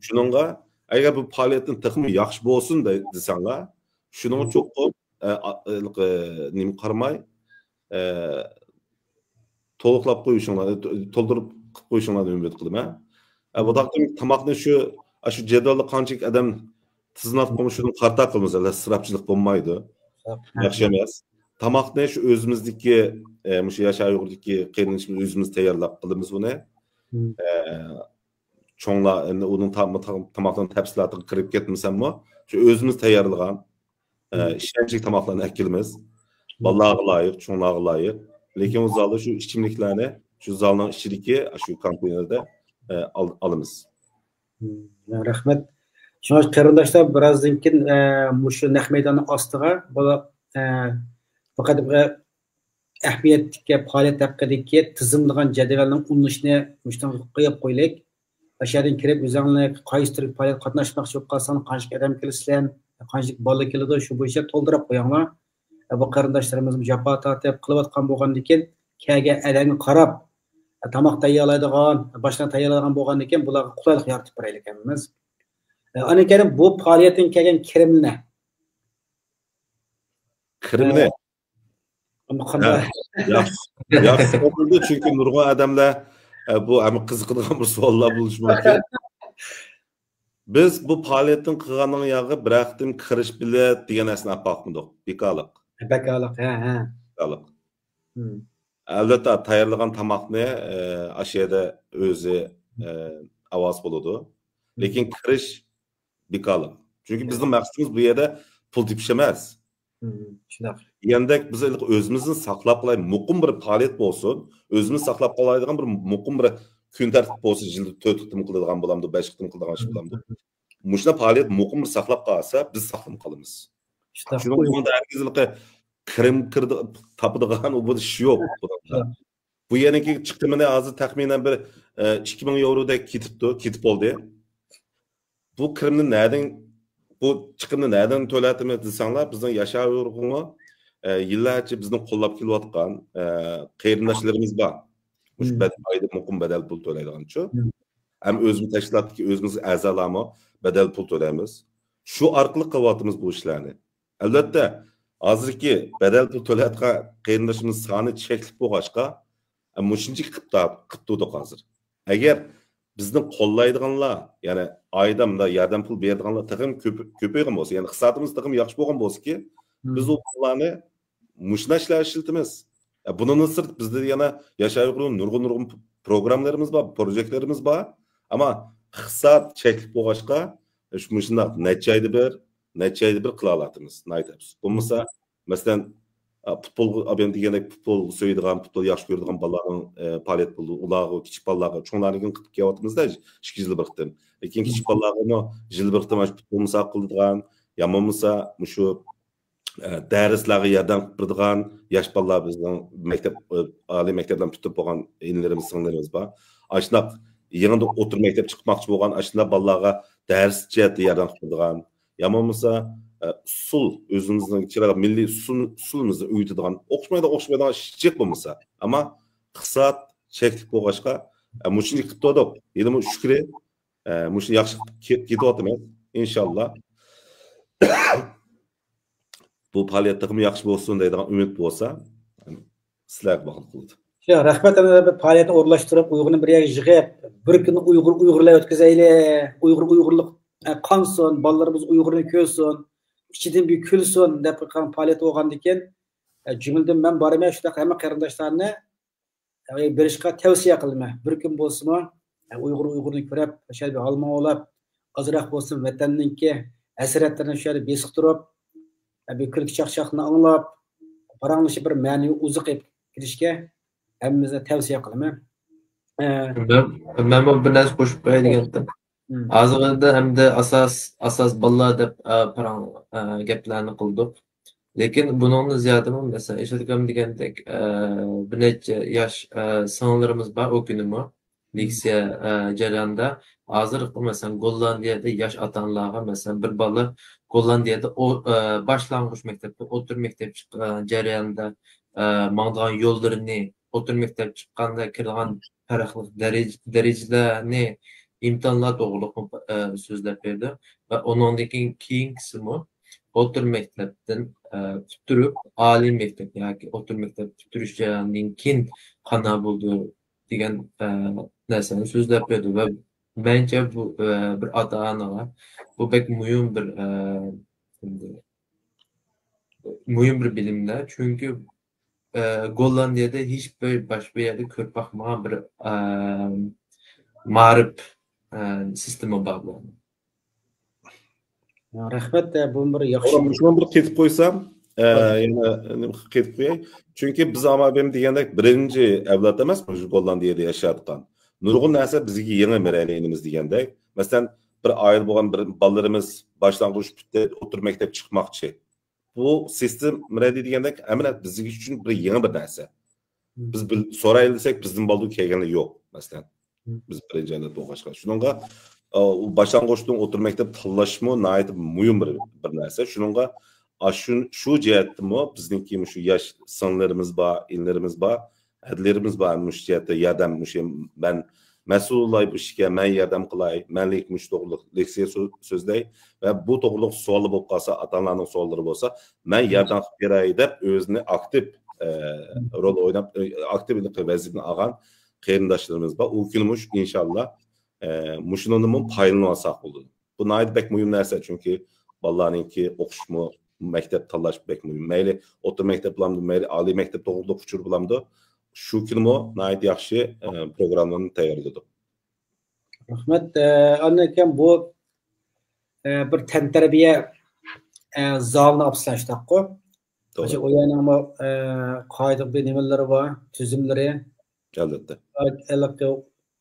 Şununla eğer bu faaliyetin takımı yaxşı olsun da desenler şunun çok nim qarmay to'liqlab qo'yishinglarni to'ldirib qilib qo'yishinglarni umid qilaman. Bu taqdim tamoqni shu jadvalda qanchalik odam tizimlab qo'yib shuni qarta qilmasa isrofchilik bo'lmaydi. Yaxshi emas. Tamoqni shu o'zimizniki shu yashash uyg'urdagi qiynalishimiz o'zimiz tayyorlab qilamiz buni. Cho'nglar endi uning tamoqning tafsilotiga kirib ketmasammi, shu o'zimiz tayyorlagan işkencik tamaklarını ekilmez. Vallahi layık, çoğunluğa layık. Lekin o zalda şu içimliklerini, şu zalın içindeki şu kampanyalarda alımız. Rahmet. Şuna qarindoshlar birazdan keyin shu naq maydonni ostiga faqat ahamiyatga faoliyat haqidagi tizimlagan jadvalning ulanishini mushtan qo'yib qo'ylik. Aşağıdan kirib o'zingni qaysi tür faoliyat qatnashmoqchi bo'lib qolsan, qancha odam kelisizlar, qancha bola keladi, shu bo'yicha to'ldirib qo'yinglar. Bu qarindoshlarimiz jafo tortib qilayotgan bo'lgandan keyin kaga adamga qarab tomoq tayyorlaydigan, boshqa tayyorlagan bo'lgandan keyin bularga qulaylik yaratib beraylik ekanmiz. Ana keyin bu faoliyatdan kelgan kirimni. Kirimni. Yaxshi bo'ldi chunki nurg'un odamlar bu ham qiziqadigan bir savollar bo'lishi mumkin. Biz bu faoliyatin qilganning yog'i bir haqtim kirish bilet degan narsani olib boqmadik. Bekaliq. Bekaliq. Albatta tayyorlagan tamoqni ashiyada o'zi ovoz bo'ladi. Lekin kirish bekaliq. Chunki bizning maqsadimiz bu yerda pul tepish emas. Shunday. Degandek biz o'zimizni saqlab qolay, muqim bir faoliyat bo'lsin, o'zimiz saqlab qolaydigan bir muqim bir kun tartib bo'lsin, yilda 4 qitim qiladigan bo'lamdi, 5 qitim qiladigan ish bo'lamdi. Mushuna faoliyat muqim bir saqlab qolsa, biz saqlanib qolamiz. Shuning uchun herkeslikqa kirim kirdi topadigan bu ish yo'q. Bu yaniki chiqimini hozir taxminan bir 2000 yevrodek ketib oldi. Bu kirimni nereden bu chiqimni nereden to'latimiz desanglar, bizning yashash urug'ini yillarcha bizni qo'llab kelayotgan qarindoshlarimiz bor. Shu ayda muqim badal pul to'laydiganchu. Ham o'zimiz tashkilotdagi o'zimiz a'zolarmi badal pul to'laymiz. Shu orqali qilyapmiz bu ishlarni. Albatta, hozirgi badal pul to'layotgan qarindoshimiz soni cheklik bo'lg'achqa, mushuncha qilib hozir. Agar bizni qo'llaydiganlar, ya'ni oydamda yordam pul beradiganlar taqim ko'paygan bo'lsa, ya'ni iqtisodimiz taqim yaxshi bo'lgan bo'lsa-ki, biz u pullarni mushuna ishlar ishlatamiz. Bundan sırt bizde yana yaşayıqlı nurgun programlarımız var, projelerimiz var. Ama iqtisod cheklik bo'lg'achqa, shunda necha ayda bir qila olatimiz, aytamiz. Bo'lmasa, masalan, futbol abem degandek futbol so'yadigan, futbol yaxshi ko'radigan bolalarning faoliyat bo'ldi. Ularga, kichik bolalarga, cho'nglarga qilib kelyapmizda 2 yil birdan. Lekin kichik bolalarga yil birdan futbol misol qiladigan, yamonmasa shu darslarga yordam qilib turadigan yosh bolalar bizning maktab oliy maktabdan bitib bo'lgan inlarimiz, singlarimiz bor. Ashunaq yangi o'tir maktab chiqmoqchi bo'lgan ashunaq bolalarga dars jihatda yordam qilib turadigan, yamonmasa usul o'zimizning chiroyli milliy usulimizni uyutadigan, o'xshamaydigan shik bo'lmasa, ammo iqtisod cheklik bo'lg'achqa mushuni qilib turdik. Endi shukri mushuni yaxshi ketyapmiz inshaalloh. Bu faoliyatimiz yaxshi bo'lsin deydigan umid bo'lsa, sizlarga bog'liq bo'ladi. Rahmat, bir faoliyatni o'rlashtirib, Uyg'urni bir yerga yig'ib, bir kuni Uyg'urlar o'tkazaylik, Uyg'urlik qonsin, bolalarimiz Uyg'urni ko'rsin, ichidan bir kulsin deb qilgan faoliyat bo'lgandan keyin, jumladan men boraman shunday hamma qarindoshlarni berishga tavsiya qilaman. Bir kun bo'lsin-mi, Uyg'urni ko'rib, o'sha bir olma olib, ozroq bo'lsin vatanninki asratlarini shu yerda besiq turib, bir kulki chaqchaqni anglab, paranglashib bir ma'naviy uzuq kirishga hammamizni tavsiya qilaman. Men bu bir narsa qo'shib qo'yay degandim. Hozirda hamda asos bolalar deb parang gaplarni qildik. Lekin bundan ziyade mesela işletkem degandek bir neçe yaş sınırlarımız var o günümü leksiya jarayonida hozir mesela Gollandiyada yaş atanlarga mesela bir bola Gollandiyada o boshlang'ich maktabda o'tir maktab chiqqan jarayonida mang'an yo'llarini o'tir maktab chiqqanda kirgan farqli darajalarni imtihonlar to'g'riliq so'zlab berdi va undan keyingisimi o'tir maktabdan puturib oliy maktab yoki o'tir maktab puturish jarayonidan keyin qana bo'ldi degan narsani so'zlab berdi va bence bu bir ota-onalar bu pek mühim bir bilimler çünkü Gollandiyada hiçbir başka yerde ko'rib bakmagan bir ma'rif sistemi var bu. Rahmat, bu bir yaxshi. Şunu bir ketib qo'ysam, yana ketib qo'yay. Chunki biz ama benim degandek birinchi avlod emas, shu Gollandiyada yashayotgan. Nurg'un narsa bizga yangi meraleyimiz degandek. Masalan, bir oila bo'lgan bir bolalarimiz boshlang'ich bitta o'tir maktab chiqmoqchi. Bu sistem meraley degandek, ammo bizga uchun bir yangi bir narsa. Biz so'raylik, bizning boldu kelgani yo'q, masalan. Biz birinchi avlod bo'lg'achqa. Shuningga boshlang'ich o'tir maktab tanlashmi nihoyat muhim bir narsa. Shuningga şu cihetimi bizniki şu yaş sınırlarımız var, inlerimiz var, adlarımız var. Muş cihette yardım, ben mesul olay bu işe, ben yardım kılay, benlik muş doğruluk leksiye sözley ve bu doğruluk sualı bu kalsa, atanların sualları olsa, ben yardım bir dep özünü aktif rol oynap, aktiflik vazifini alan kıyındaşlarımız var. O günümüş inşallah muşunun payını alsak oldu. Bu nayet pek mühim narsa çünkü ballarınki okuşmu, mektep tanlash bek mühim. Meyli o'tir maktab bulamdı, meyli oliy maktab to'g'rida uçur bulamdı. Shu kunimi nayet yaxshi programlarni tayyorladik. Rahmat. Anlakan bu bir tantarbiya zalini apslashdiq-ku. O'sha o yana ama qoida bir nimalari bor, tuzumlari. Albatta. Albatta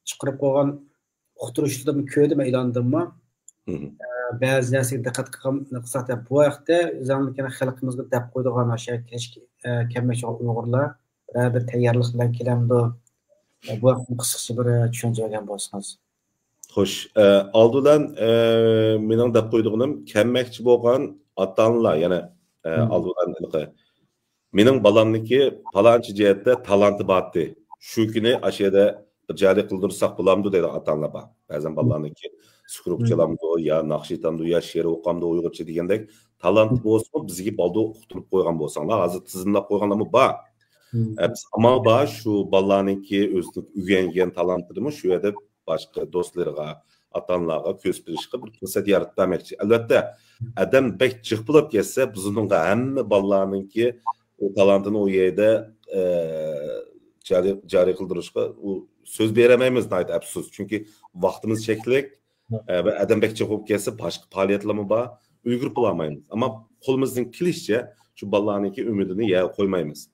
chiqarib qo'ygan uqtirishlarni ko'rdim, aylandimmi? Ba'zi narsaga diqqat qilsak bu vaqtda o'zimizga xalqimizga deb qo'ydigan o'sha kelmoqchi Uyg'urlar bir tayyorlik bilan kelamdi. Bu vaqtni qisqacha bir tushuncha olgan bo'lsangiz. Xo'sh, oldidan mening deb qo'ydig'im kelmoqchi bo'lgan ota-onalar, yana oldidan mening bolamniki falonchi jihatda talanti bordi. Shu kuni ashada bir jariy qildirsak bo'lamdi deydi ota-onalar bor. Ba'zan bolalarniki Sukurup çalamdı ya, nakşitandı ya, şiir oqamdı, Uyg'urcha degandek talant bo'lsa bizga boldu uqtirib qo'ygan bo'lsanglar, hozir tizimlab qo'yganlarmi bor. Ammo bor shu bolalarniki o'zining ugangan talantini shu yerda boshqa do'stlarga, ota-onalarga ko'z berishga bir fursat yaratmoqchi. Albatta, adam bek jiq bo'lib kelsa, bizning hamma bolalarniki o talantini o yerda jariy qildirishga so'z beramaymiz, nayt afsus. Chunki vaqtimiz cheklik ve adam bekçi olup gelse başka faaliyetlerimi var, uygur bulamayız. Ama kolumuzdan kilişçe şu ballarınki ümidini yer koymayız.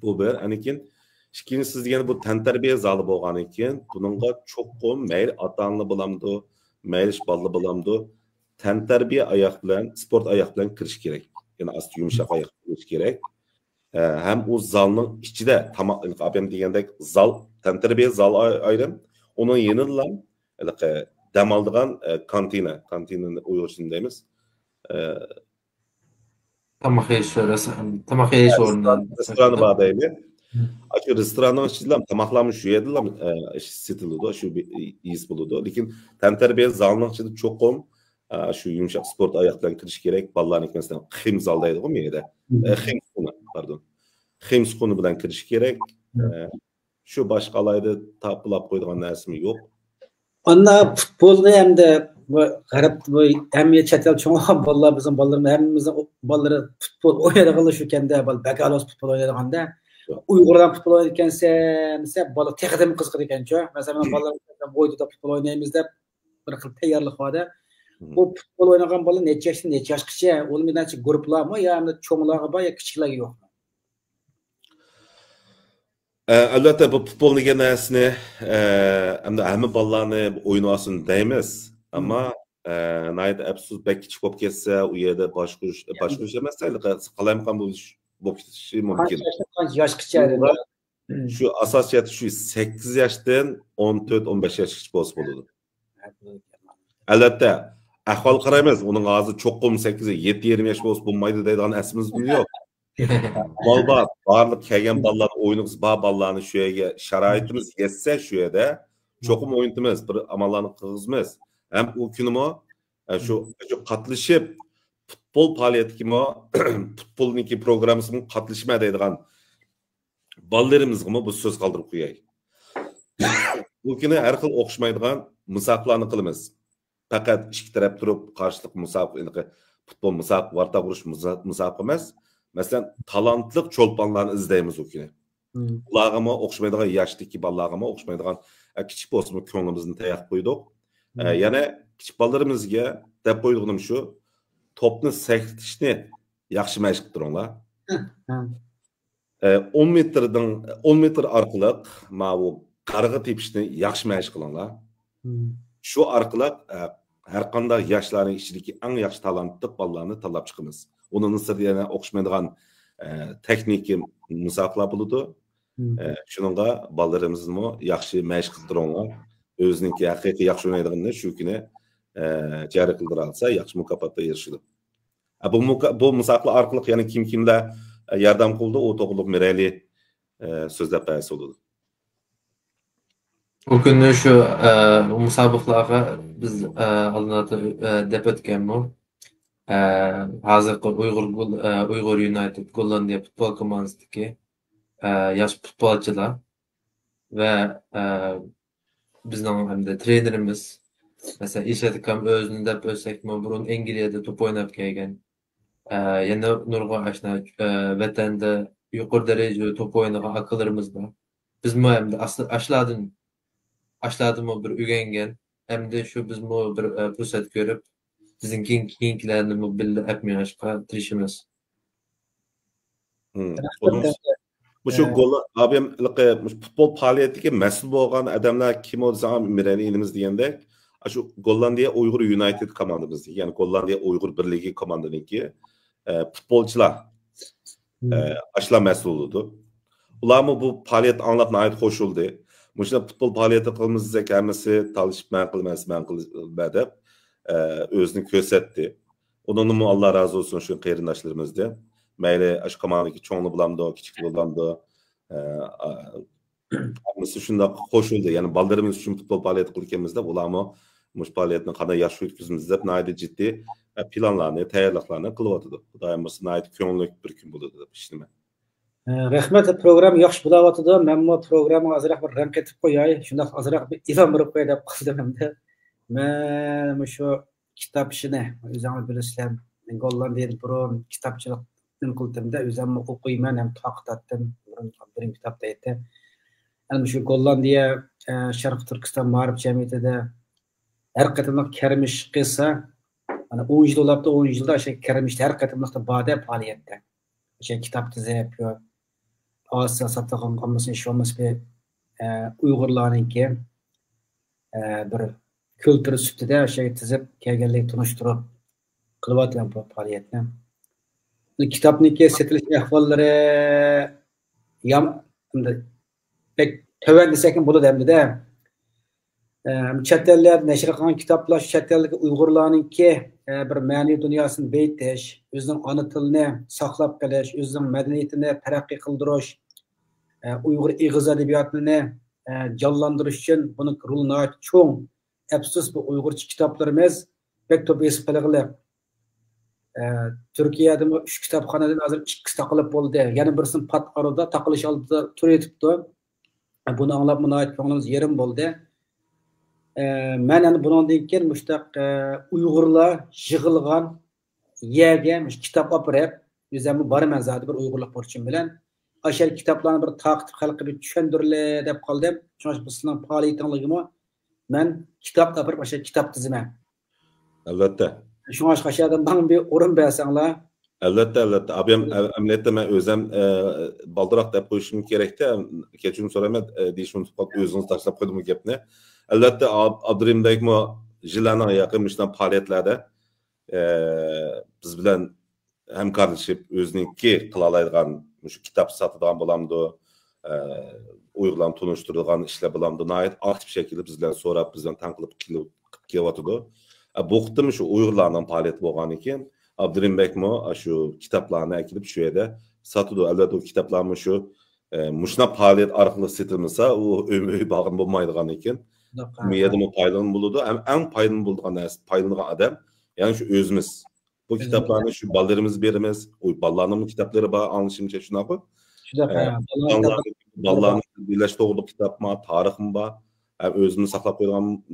Bu bir, anikin, ikinci siz diyene bu tenterbiye zalı boğan iken, bununla çok kom, meyil atanlı bulamdı, meyil ballı bulamdı, tenterbiye ayak bilen, sport ayak bilen kırış gerek. Yani az yumuşak ayak kırış gerek. Hem o zalının içi de, tamam, abim diyendek zal, tenterbiye zal ayrım, onun yenilen, dam aldığan kantinini Uygurçasını deyimiz. Tamak yeyiş orundan. Restoranı var deyimi. Açı restoranın içinden tamaklarmış şu yediler sitildi, şu iz bulundu. Lakin tenterbiye zalının içinde çok kom, şu yumuşak sport ayaktan kiriş gerek. Balların mesela xim zaldaydı o mu yedi? Xim skunu, pardon. Xim skunu bilen kiriş gerek. Şu başkalaydı tapılap koyduğun nersimi yok. Anna futbolda hem de bu garip bu hem çetel çoğun bolalar bizim bolalarımız hemimizin bolaları futbol oynadığında şu kendi bal bekalos futbol oynadığında Uygurdan futbol oynarkense mesela bola tekrar kızık ekenço mesela bolalar boyda da futbol oynayımızda bir xil tayyorlik vardı. Bu futbol oynagan bola necha yaşgacha olmaydanchi gruplarmi yo hamda cho'nglarga bor yo kichiklarga yo'qmi? Albatta bu futbol degan narsani hamma bolalarni o'ynaysin deymiz. Ammo nayda absuz bek kichik bo'lib ketsa, u yerda boshqurish emas, qalamqon bo'lishi mumkin. Qancha yoshgacha Shu asosiyati shu 8 yoshdan 14-15 yoshgacha bo'lsa bo'ladi. Albatta, ahvol qaraymiz. Uning hozir cho'qqim 8-7 yosh bo'lsa bo'lmaydi deydigan aslimiz yo'q. Balbat, barliq kelgan bolalar o'yinimiz bor bolalarni shu yerga sharoitimiz yetsa shu yerda cho'qim o'yinimiz, bir amallarni qilg'izmiz. Ham u kunimi shu qatnashib futbol faoliyatiga futbolniki programmasiga qatnashma deydigan bolalarımizga bu so'z qoldirib qo'yay. Bu kuni har xil o'xshamaydigan musobaqalarni qilamiz. Faqat ikki taraf turib qarshilik musobaqa, futbol musobaqa, varta urush musobaqa emas. Masalan, talantli cho'lponlarni izlaymiz u kuni. Ularga o'xshamaydigan yoshdagi bolalarga o'xshamaydigan kichik bo'lsa ko'nglimizni tayyor qo'ydik. Yana kichik bolalarimizga deb qo'yganim shu, to'pni sektirishni yaxshi mashq qilinglar. 10 metr orqali bu qarg'a tepishni yaxshi mashq qilinglar. Shu orqali har qanday yoshlarning ichidagi eng yaxshi talantli bolalarni tanlab chiqamiz. Uning sirida yana o'xshamaydigan texnik musobaqalar bo'ladi. Shuningga bolalarimizni yaxshi mashq qildiringlar. O'zininki haqiqiy yaxshi o'ynaydiganini shu kuni jari qildira olsa, yaxshi mukofotga erishadi. Bu musobaqalar orqali yana kimlar yordam qildi, u to'g'riliq Mirali so'zlab bersa bo'ladi. O kunni shu musobaqalarga biz oldindan deb o'tganmiz. Hozirgi Uyg'ur United Gollandiya futbol komandasidagi yosh futbolchilar va bizning hamda trenerimiz, masalan, Ishadikam o'zini deb o'tsakmi, burun Angliyada to'p o'ynab kelgan. Yana nurg'on ashna vatanda yuqori darajada to'p o'ynagan akalarimiz bor. Biz hamda ashladimi bir o'rgangan, hamda shu biz bir fursat ko'rib, bizning keyingilarni birga apmashqa tirishimiz. Bu shu gol abim futbol faoliyatiga mas'ul bo'lgan odamlar kim bo'lsa Mirali inimiz degandek, shu Gollandiya Uyg'ur United komandamiz, ya'ni Gollandiya Uyg'ur birligi komandaniki futbolchilar ashla mas'uludu. Ularmi bu faoliyat anglab nayt qo'shildi. Mushuna futbol faoliyati qilamiz desak, hammasi talishib man qilib deb o'zini ko'rsatdi. Uningmi Alloh razı olsun shu qarindoshlarimizda. Mayli ash komandagi cho'ngni bilamdi, kichik bilamdi. Hammasi shunda qo'shildi. Ya'ni bolalarimiz uchun futbol faoliyati qilganimizda ularmi mush faoliyatni qanday yaxshi o'tkazamiz deb naydi jiddiy planlarni, tayyorliklarni qilyapti. Xudoyim bo'lsa naydi ko'ngillik bir kun bo'ladi deb ishlayman. Rahmat, program yaxshi bo'layotdi. Men bu programni azroq bir rang etib qo'yay. Shunda azroq bir ilhom berib qo'yay deb qildim-da. Men shu kitob ishini o'zim bilasizlar, men Gollandiyadan burun kitobchilik qildim-da, o'zim o'qiyman, ham taqtatdim. Birinchi kitobda aytdi. Ana shu Gollandiya Sharq Turkiston ma'rif jamiyatida har qatimliq karmish qilsa, ana 10 yil bo'libdi, 10 yilda o'sha karmishda har qatimliqda bor faoliyatda. O'sha kitob tuzib, Osiyo sataqon qilmasin, shu emas bir Uyg'urlarningki bir kultur ustida o'sha tuzib kelganlik tunishtirib qilyapman bu faoliyatni. Kitobniki setilish ahvollari ham pek töven desek bo'ladi hamda. Chet ellar nashr qilgan kitoblar chet eldagi Uyg'urlarningki bir ma'naviy dunyosini beytish, o'zining ona tilini saqlab qolish, o'zining madaniyatini taraqqiy qildirish, Uyg'ur ig'iz adabiyotini jonlantirish uchun buni rolini cho'ng. Afsus bu Uyg'urcha kitoblarimiz pek ko'p esib qolgan. Turkiyada 3 kitobxonadan hozir 2 taqilib bo'ldi. Yana birisini pat arada taqilish oldida tur etibdi. Buni anglab munoyat ko'nglimiz yerim bo'ldi. Men ana bundan keyin mushtaq Uyg'urlar yig'ilgan yerga kitob olib berib, o'zim boraman zodi bir Uyg'urlik burchim bilan. O'sha kitoblarni bir taqib xalqqa bir tushundirile deb qoldim. Chunki bu sizning faoliyatingizmi men kitob olib berib o'sha kitob tiziman. Albatta. Shunga qo'shadigan bana bir o'rin bersanglar. Albatta. Abim amaliyotda men o'zim baldiroq deb qo'yishim kerakda. Kechirim so'rayman, deyishim o'zingiz tashlab qo'ydim bu gapni. Albatta Abdurimdagmi yıllarına yakın müşten faaliyetlerde biz bilen hemkarlaşıp özününki kılalaydıgan şu kitap satıdan bulamdı, Uygurlarni tunuşturduğun işler bulamdı. Nayet aktif şekilde bizden sonra bizden tankılıp keliyotydy. Bu kıtım şu Uygurlarning faaliyeti bolgan eken. Abdurimbek mo şu kitaplarını ekilip şu yerde satıdı. Elbette o kitaplarını şu muşna faaliyet arkalı setilmese o ömrü bağın bulmaydıgan eken. Miyadımı paylanın buludu. En paylanın bulduğun paylanılan adam yani şu özümüz. Bu kitaplarını şu ballarımız berimiz, o ballarının kitapları bağ anlaşımca şuna bu. Ballarının birleş doğruluk kitap mı, tarih mi bağ, özümüz saklap koyduğum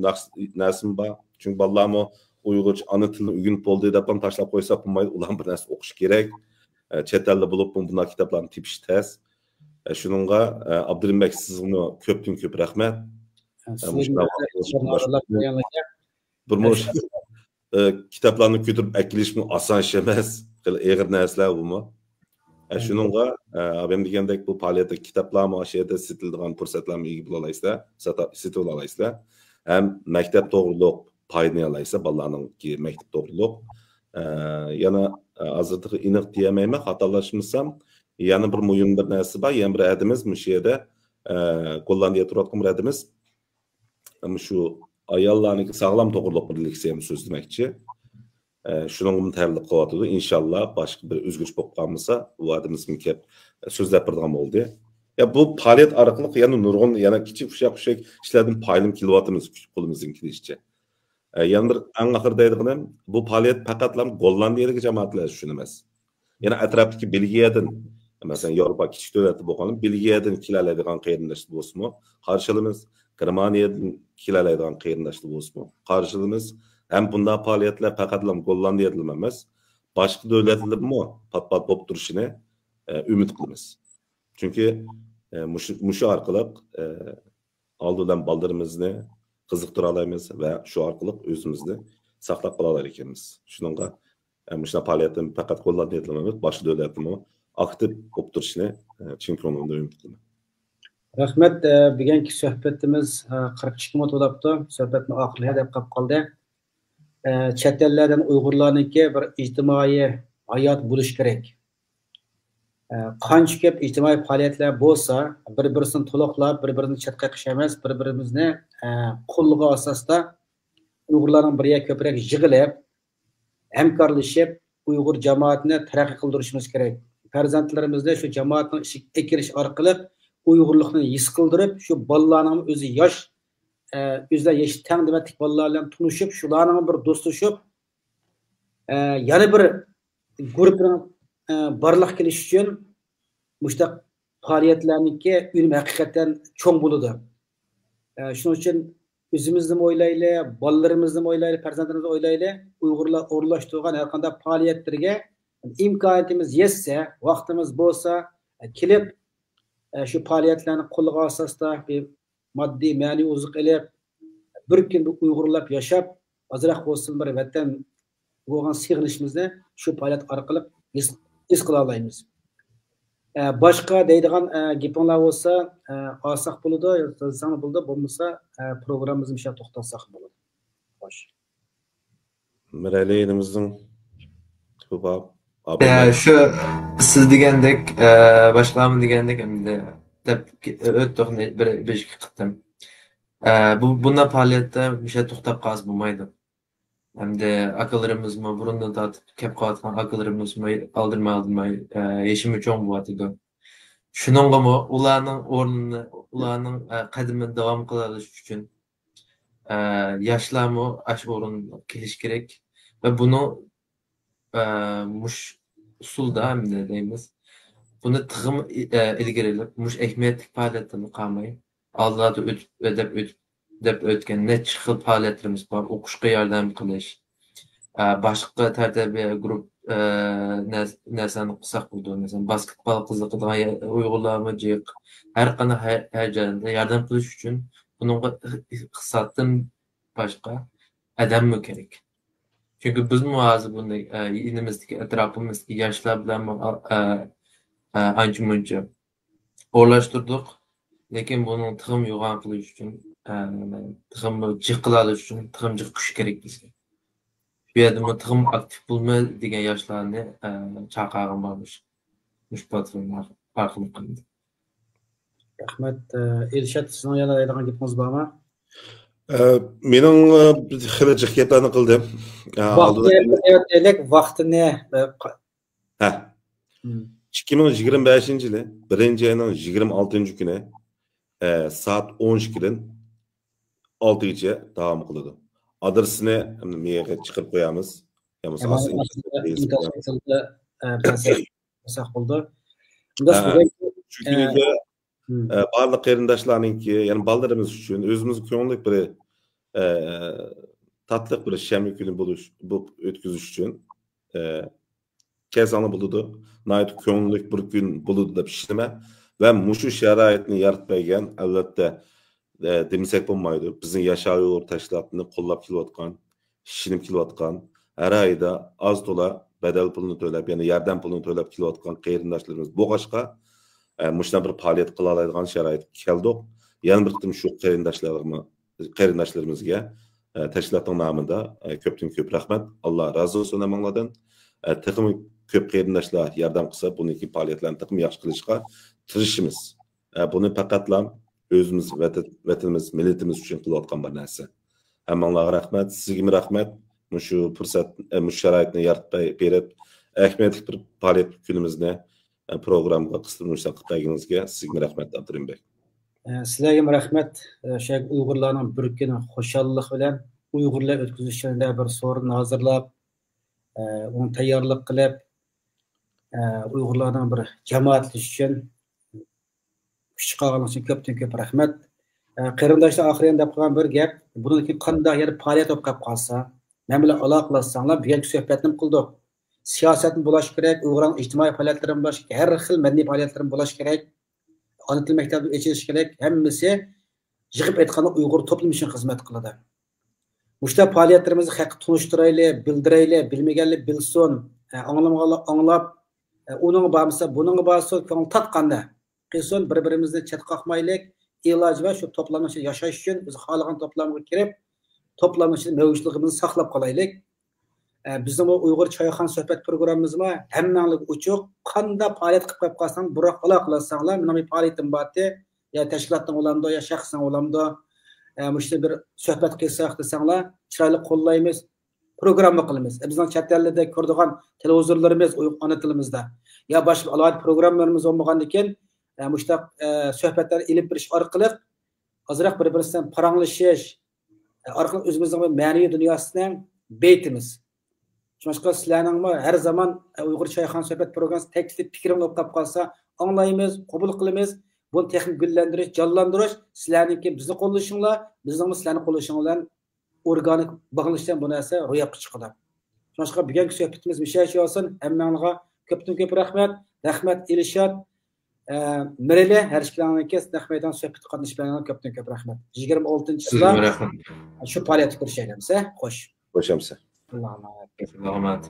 nersim bağ. Çünkü ballarımı Uygurca ana tilini ügünüp olduğu depan taşlap koysa bulmaydı. Ulan bir nersi okuş gerek. Chet elde bulup bunlar kitaplarını tipiş tez. Şununla Abdurimbek sizin köptün köp rahmet. Kitaplarını götürüp ekiliş mi asan işemez. Eğer nesler bu mu? Şununla ben degендek bu faaliyette kitaplar mı aşağıda sitildiğin fırsatlar mı iyi bulalaysa, sitil bulalaysa hem mektep doğruluk payını alaysa ballarının ki mektep doğruluk yana azırtığı inik diyemeyme hatalaşmışsam yana bir mühim bir nersi var. Yani bir edimiz müşiyede Gollandiya turatqım bir edimiz şu ayallarını sağlam doğruluk birliksiyem söz demekçi. Şunun terlik qavatıdı. İnşallah başka bir özgürlük bolğanmasa bu adımız mükep sözlep birdiğim oldu. Ya bu faaliyet arkalık yani nurgun yana kiçik uşak işlerden payılım kilovatımız kolumuzun kilişçe. Yani bir en ahır deydiğim bu faaliyet pakatlam Gollandiyadagi cemaatlar üçün emas. Yani etraftaki Belgiyadın mesela Avrupa kiçik devleti bolğan Belgiyadan kilalaydigan qeyrindaşlyk bolsunmu? Qarşılymız Germaniyadan kilalaydigan qeyrindaşlyk bolsunmu? Qarşılymız hem bunda faaliyetler pakatlam Gollandiyada emas, başka devletlermi pat-pat bolup duruşunu ümit qilamiz. Çünkü muşu arkalık aldılan ballarımızı kızıktıra alayımız ve şu arkalık özümüzü saklap qalalar ekenimiz. Şununla muşuna faaliyetin fakat Gollandiyada emas, başka devletlermi aktif bolup duruşunu çimkonunda ümit qilaman. Rahmet, bugungi suhbatimiz 42 minut bo'libdi. Suhbatni oxiriga deb qolib qoldi. Chet ellerden Uygurlarniki bir ijtimoiy hayot bo'lishi kerak. Qancha ko'p ijtimoiy faoliyatlar bo'lsa, bir-birini to'liqlab, bir-birini chetga qish emas, bir-birimizni qo'lligi asosida Uygurlarning biriga ko'proq yig'ilib, hamkorlashib, Uyg'ur jamoatini taraqqiy qildirishimiz kerak. Farzandlarimizni shu jamoatning ishiga ekirish orqali Uyg'urlikni his qildirib, shu bolalarning o'zi yosh o'zlar yaşı teng demetlik bolalar bilan tunuşup, shularning bir do'stlashib, yana bir guruhning barliq kelish uchun mushtaq faoliyatlarniki unum haqiqatan cho'ng bo'ladi. Shuning uchun o'zimizni o'ylayli, bolalarimizni o'ylayli, farzandlarimizni o'ylayli, Uyg'urlar o'rlashtirgan har qanday faoliyatlarga imkoniyatimiz yetsa, vaqtimiz bo'lsa, kelib shu faoliyatlarni qo'lga asosda bir maddi ma'naviy oziq ilib bir kun Uyg'urlab yashab, azroq bo'lsin bir vatan bo'lgan sig'inishimizni shu faoliyat orqali his qila olamiz. Boshqa deydigan gapinglar bo'lsa, olsak bo'ladi, yozsang bo'ladi, bo'lmasa programmamizni shu to'xtatsak bo'ladi. Xo'sh. Miraleyimizin ko'p şu siz degandek boshqalarni degandek endi deb o'tdiq bir ikki qittim. Bundan faoliyatda o'sha to'xtab qolsa bo'lmaydi. Hamda akalarımızmı burundan tortib kelib qolayotgan akalarımızmı aldırmay yeshimi cho'ng bo'lyapti. Shuningami ularning o'rnini, ularning qadamini davom qilirish uchun yoshlarmi ash o'ringa kelish kerak va buni mush usulda hamda deymiz. Buni tig'im ilgarilab, mush ehmiyatli faoliyatlarni qolmay, Allohda deb o'tgan necha xil faoliyatlarimiz bor. O'qishga yordam qilish, boshqa tarbiya guruh narsani qilsak bo'ldi. Masalan, basketbol qiziqadigan Uyg'urlarmi jiq, har qanday hayojonda yordam qilish uchun bunga iqtisoddan boshqa odammi kerak. Çünkü biz hozir bunday inimizdagi atrofimizdagi yoshlar bilan ancha-muncha o'rlashtirdik, lekin buni tig'im yo'g'on qilish uchun tığım jiqilali üçün tığım jiq kuş kerak bizga. Bu yerda tığım aktiv bo'lma degan yoshlarni chaqirg'im bormish. Mush platformalar orqali qildi. Rahmat. Elshad, sizning yana aytadigan gapingiz bormi? Mening xili jiq gaplarni qildim. Vaqtini ha 2025-yili 1-oyning 26-kuni soat 12dan 6gacha davom qiladi. Adresini mega chiqarib qo'yamiz. Barliq qarindoshlarningki, ya'ni ballarimiz uchun o'zimiz ko'ngillik bir tatliq bir shamli kuni bo'lish bu o'tkazish uchun kazanlı buludu. Nayt ko'ngillik bir kun buludu deb ishtima va mushu sharoitni yaratib bergan albatta demasak bo'lmaydi. Bizning yashash tashkilotini qo'llab kelayotgan, ishinib kelayotgan, har oyda az to'la badal pulini to'lab, ya'ni yordam pulini to'lab kelayotgan qarindoshlarimiz bo'g'ashqa mushuna bir faoliyat qila oladigan sharoit keldik. Yana bir qitim shu qarindoshlarimizga tashkilotning nomida ko'pdan ko'p rahmat. Alloh rozi bo'lsin hammalardan. Taqim ko'p qarindoshlar yordam qilsa, buniki faoliyatlarni taqim yaxshi qilishga tirishimiz. Buni faqatla o'zimiz vatanimiz, millatimiz uchun qilayotgan bir narsa. Hammalarga rahmat, sizga rahmat. Shu fursat, shu sharoitni yaratib berib, ahamiyatli bir faoliyat kunimizni programga qistilmoqchi qilganingizga sizga rahmat Abdurimbek. Sizlarga rahmat. O'sha Uyg'urlarning bir kuni xushallik bilan Uyg'urlar o'tkazishida bir so'rin hozirlab, uni tayyorlik qilib, Uyg'urlarning bir jamoatlash uchun kuch chiqarganingiz uchun ko'pdan ko'p rahmat. Qarindoshlar oxirida deb qo'ygan bir gap, buniki qanday yer faoliyat olib qolsa, men bilan aloqalashsanglar, bu yerga suhbatni qildik. Siyosatni bo'lash kerak, Uyg'urning ijtimoiy faoliyatlari bo'lash kerak, har xil madaniy faoliyatlari bo'lash kerak. Ana til maktabi ochilish kerak. Hammasi yig'ib aytganda Uyg'ur to'plami uchun xizmat qiladi. Mushta faoliyatlarimizni haqq tunishtiraylik, bildiraylik, bilmaganlar bilsin, anglamaganlar anglab, uning bo'lmasa, buning bo'lsa, ko'ngil tatqanda qilsin, bir-birimizni chat qoqmaylik, iloj va shu to'plamda yashash uchun biz xohlagan to'plamga kirib, to'plamda mavjudligimizni saqlab qolaylik. Bizim bu Uyg'ur choyxona suhbat programmamizmi hammanglar uchuq qanday faoliyat qilib qolsang, biroq aloqalashsanglar, mana bu faoliyatim bordi, ya tashkilotning olamda, ya shaxsan olamda, mushta bir suhbat qilsak desanglar, chiroyli qo'llaymiz, programma qilamiz. Bizning chet ellarda ko'radigan televizorlarimiz ona tilimizda, ya boshqa alohida programmalarimiz bo'lmagandan keyin, mushta suhbatlar ilib berish orqali ozroq bir-birisidan paranglashish orqali o'zimizning ma'naviy dunyosidan beytimiz. Başka sizlerning her zaman Uyg'ur choyxona suhbat programmasi teklif fikrim olib qolsa, anglaymiz, qabul qilamiz. Bunu texnik güllendirish, jonlantirish, sizlarniki bizni qo'llashinglar, bizning sizlarni qo'llashinglar organik bağlanışdan bu narsa ro'yobga chiqadi. Başka bugungi suhbatimiz mishash olsin. Hammangizga ko'pdan ko'p rahmat. Rahmat Elshad, Mirali, har ikkilaringizga rahmatdan suhbatga qatnashganingizga ko'pdan ko'p rahmat. 26-yilda shu faoliyatga kirishamiz. Xo'sh. Qo'shamiz. Allah'a emanet. Rahmat.